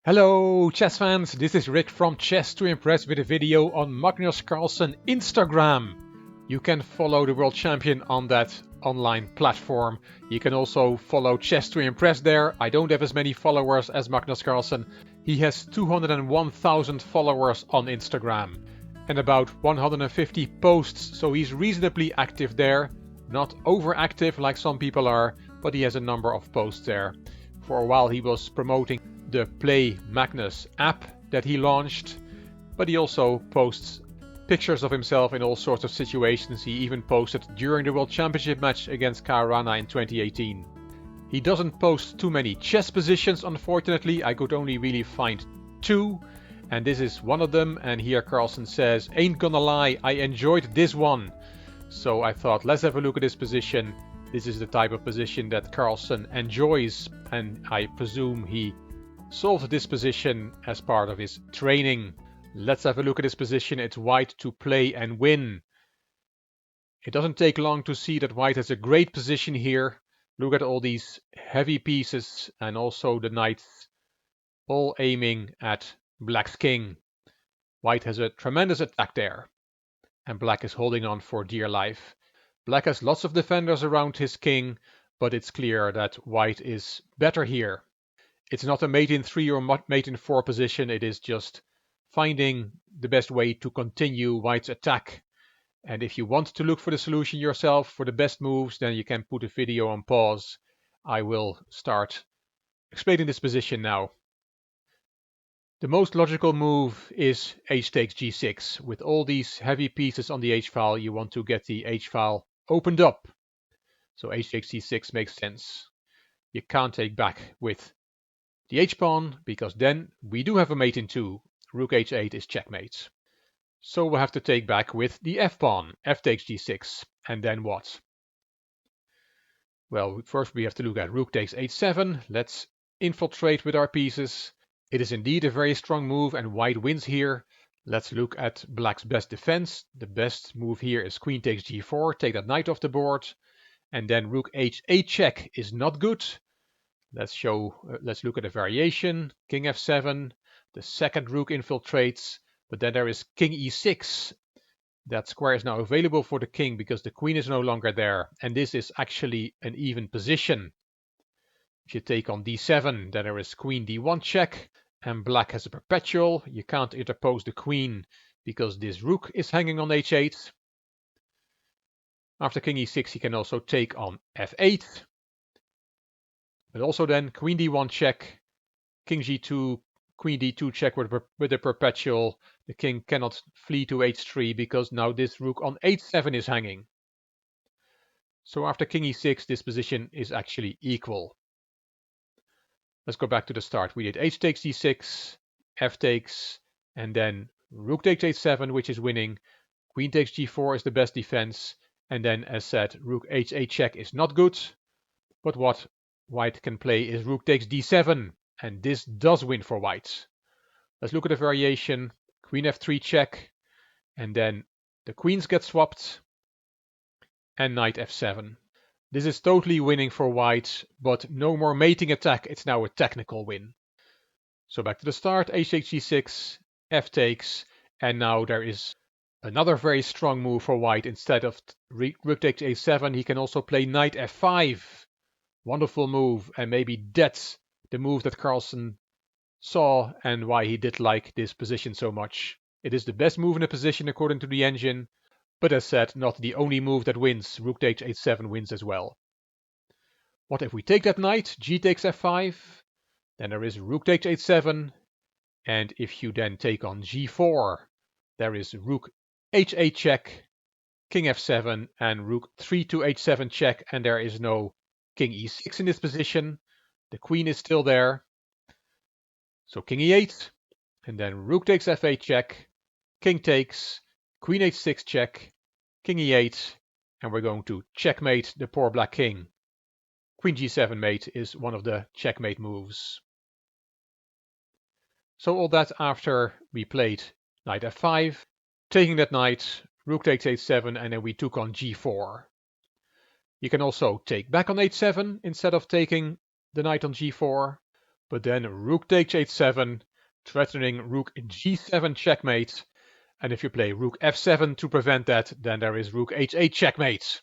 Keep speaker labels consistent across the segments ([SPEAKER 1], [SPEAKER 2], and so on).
[SPEAKER 1] Hello chess fans, this is Rick from Chess to Impress with a video on Magnus Carlsen Instagram. You can follow the world champion on that online platform. You can also follow Chess to Impress there. I don't have as many followers as Magnus Carlsen. He has 201,000 followers on Instagram and about 150 posts, so he's reasonably active there. Not overactive like some people are, but he has a number of posts there. For a while he was promoting the Play Magnus app that he launched, but he also posts pictures of himself in all sorts of situations. He even posted during the World Championship match against Rana in 2018. He doesn't post too many chess positions, unfortunately. I could only really find two, and this is one of them. And here Carlsen says, "Ain't gonna lie, I enjoyed this one." So I thought, let's have a look at this position. This is the type of position that Carlsen enjoys, and I presume he solved this position as part of his training. Let's have a look at this position. It's white to play and win. It doesn't take long to see that white has a great position here. Look at all these heavy pieces and also the knights all aiming at black's king. White has a tremendous attack there, and black is holding on for dear life. Black has lots of defenders around his king, but it's clear that white is better here. It's not a mate in 3 or mate in 4 position, it is just finding the best way to continue white's attack. And if you want to look for the solution yourself, for the best moves, then you can put a video on pause. I will start explaining this position now. The most logical move is h takes g6. With all these heavy pieces on the h-file, you want to get the h-file opened up. So h takes c6 makes sense. You can't take back with the h-pawn, because then we do have a mate in 2. Rook h8 is checkmate. So we'll have to take back with the f-pawn. F takes g6. And then what? Well, first we have to look at rook takes h7. Let's infiltrate with our pieces. It is indeed a very strong move, and white wins here. Let's look at black's best defense. The best move here is queen takes g4. Take that knight off the board. And then rook h8 check is not good. Let's look at a variation. King f7, the second rook infiltrates, but then there is king e6. That square is now available for the king because the queen is no longer there, and this is actually an even position. If you take on d7, then there is queen d1 check, and black has a perpetual. You can't interpose the queen because this rook is hanging on h8. After king e6, he can also take on f8. But also then queen d1 check, king g2, queen d2 check with a perpetual. The king cannot flee to h3 because now this rook on h7 is hanging. So after king e6, this position is actually equal. Let's go back to the start. We did h takes d6, f takes, and then rook takes h7, which is winning. Queen takes g4 is the best defense. And then, as said, rook h8 check is not good. But what white can play is rook takes d7, and this does win for white. Let's look at a variation. Queen f3 check, and then the queens get swapped, and knight f7. This is totally winning for white, but no more mating attack. It's now a technical win. So back to the start. h takes g6, f takes, and now there is another very strong move for white. Instead of rook takes a7, he can also play knight f5. Wonderful move, and maybe that's the move that Carlsen saw and why he did like this position so much. It is the best move in the position according to the engine, but as said, not the only move that wins. Rook takes h7 wins as well. What if we take that knight? G takes f5, then there is rook takes h7, and if you then take on g4, there is rook h8 check, king f7, and rook 3 to h7 check, and there is no king e6 in this position. The queen is still there. So king e8, and then rook takes f8 check, king takes, queen h6 check, king e8, and we're going to checkmate the poor black king. Queen g7 mate is one of the checkmate moves. So all that after we played knight f5, taking that knight, rook takes h7, and then we took on g4. You can also take back on h7 instead of taking the knight on g4. but then rook takes h7, threatening rook g7 checkmate, and if you play rook f7 to prevent that, then there is rook h8 checkmate.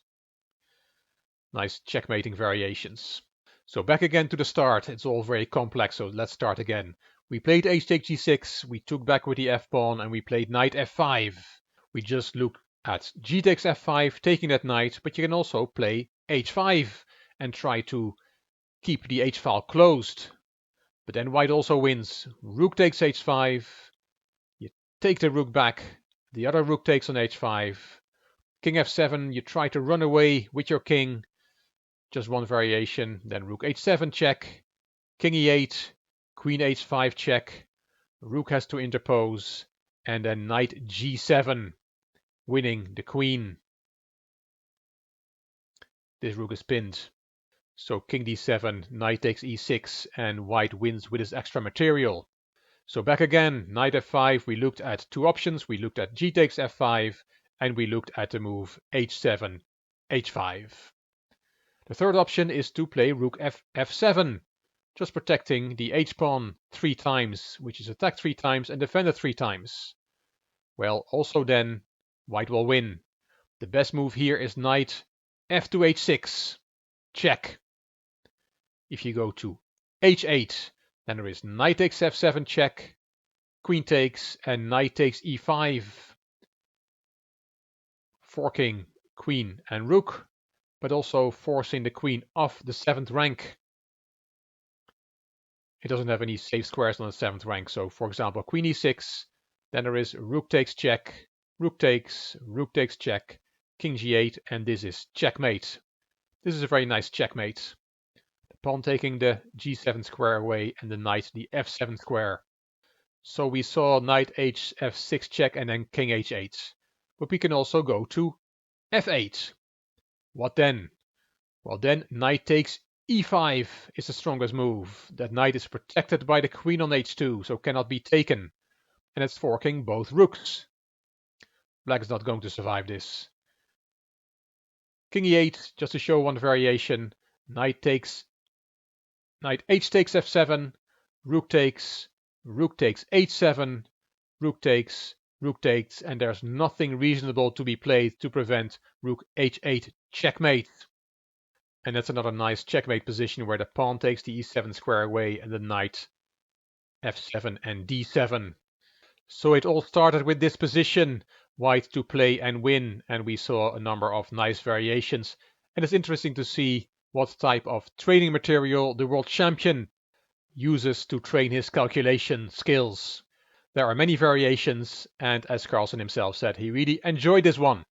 [SPEAKER 1] Nice checkmating variations. So back again to the start. It's all very complex, so let's start again. We played h takes g6, we took back with the f-pawn, and we played knight f5. We just looked at g takes f5, taking that knight, but you can also play h5 and try to keep the h-file closed. But then white also wins. Rook takes h5, you take the rook back, the other rook takes on h5. King f7, you try to run away with your king, just one variation, then rook h7 check, king e8, queen h5 check, rook has to interpose, and then knight g7, winning the queen. This rook is pinned. So king d7, knight takes e6, and white wins with his extra material. So back again, knight f5, we looked at two options. We looked at g takes f5, and we looked at the move h7, h5. The third option is to play rook f7, just protecting the h-pawn 3 times, which is attacked 3 times and defended 3 times. Well, also then, white will win. The best move here is knight f to h6, check. If you go to h8, then there is knight takes f7 check, queen takes, and knight takes e5, forking queen and rook, but also forcing the queen off the 7th rank. It doesn't have any safe squares on the 7th rank, so for example queen e6, then there is rook takes check, rook takes check, king g8, and this is checkmate. This is a very nice checkmate. The pawn taking the g7 square away and the knight the f7 square. So we saw knight f6 check and then king h8. But we can also go to f8. What then? Well then, knight takes e5 is the strongest move. That knight is protected by the queen on h2, so cannot be taken. And it's forking both rooks. Black is not going to survive this. King e8, just to show one variation. Knight h takes f7, rook takes h7, rook takes, and there's nothing reasonable to be played to prevent rook h8 checkmate. And that's another nice checkmate position where the pawn takes the e7 square away and the knight f7 and d7. So it all started with this position, white to play and win, and we saw a number of nice variations. And it's interesting to see what type of training material the world champion uses to train his calculation skills. There are many variations, and as Carlsen himself said, he really enjoyed this one.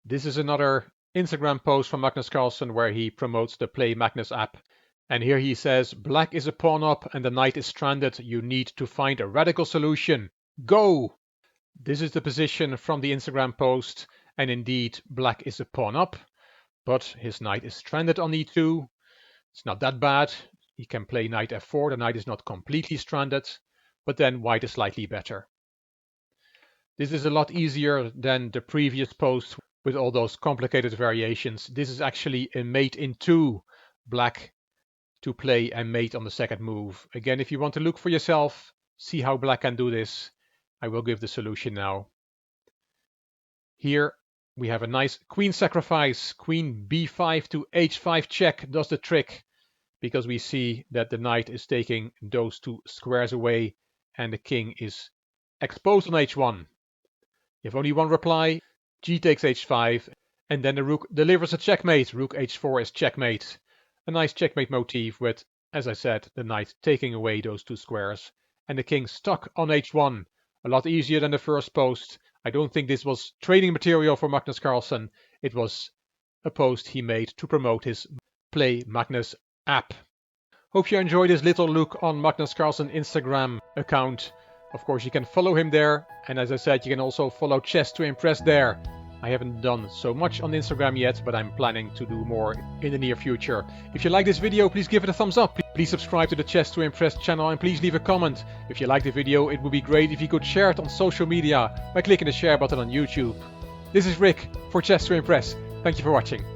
[SPEAKER 1] This is another Instagram post from Magnus Carlsen where he promotes the Play Magnus app. And here he says, black is a pawn up and the knight is stranded. You need to find a radical solution. Go! This is the position from the Instagram post, and indeed black is a pawn up, but his knight is stranded on e2. It's not that bad. He can play knight f4. The knight is not completely stranded, but then white is slightly better. This is a lot easier than the previous post with all those complicated variations. This is actually a mate in 2, black to play and mate on the second move. Again, if you want to look for yourself, see how black can do this, I will give the solution now. Here we have a nice queen sacrifice. Queen b5 to h5 check does the trick, because we see that the knight is taking those 2 squares away and the king is exposed on h1. You have only one reply, g takes h5, and then the rook delivers a checkmate. Rook h4 is checkmate. A nice checkmate motif with, as I said, the knight taking away those 2 squares and the king stuck on h1. A lot easier than the first post. I don't think this was training material for Magnus Carlsen. It was a post he made to promote his Play Magnus app. Hope you enjoyed this little look on Magnus Carlsen Instagram account. Of course, you can follow him there. And as I said, you can also follow Chess to Impress there. I haven't done so much on Instagram yet, but I'm planning to do more in the near future. If you like this video, please give it a thumbs up. Please subscribe to the Chess to Impress channel and please leave a comment. If you like the video, it would be great if you could share it on social media by clicking the share button on YouTube. This is Rick for Chess to Impress. Thank you for watching.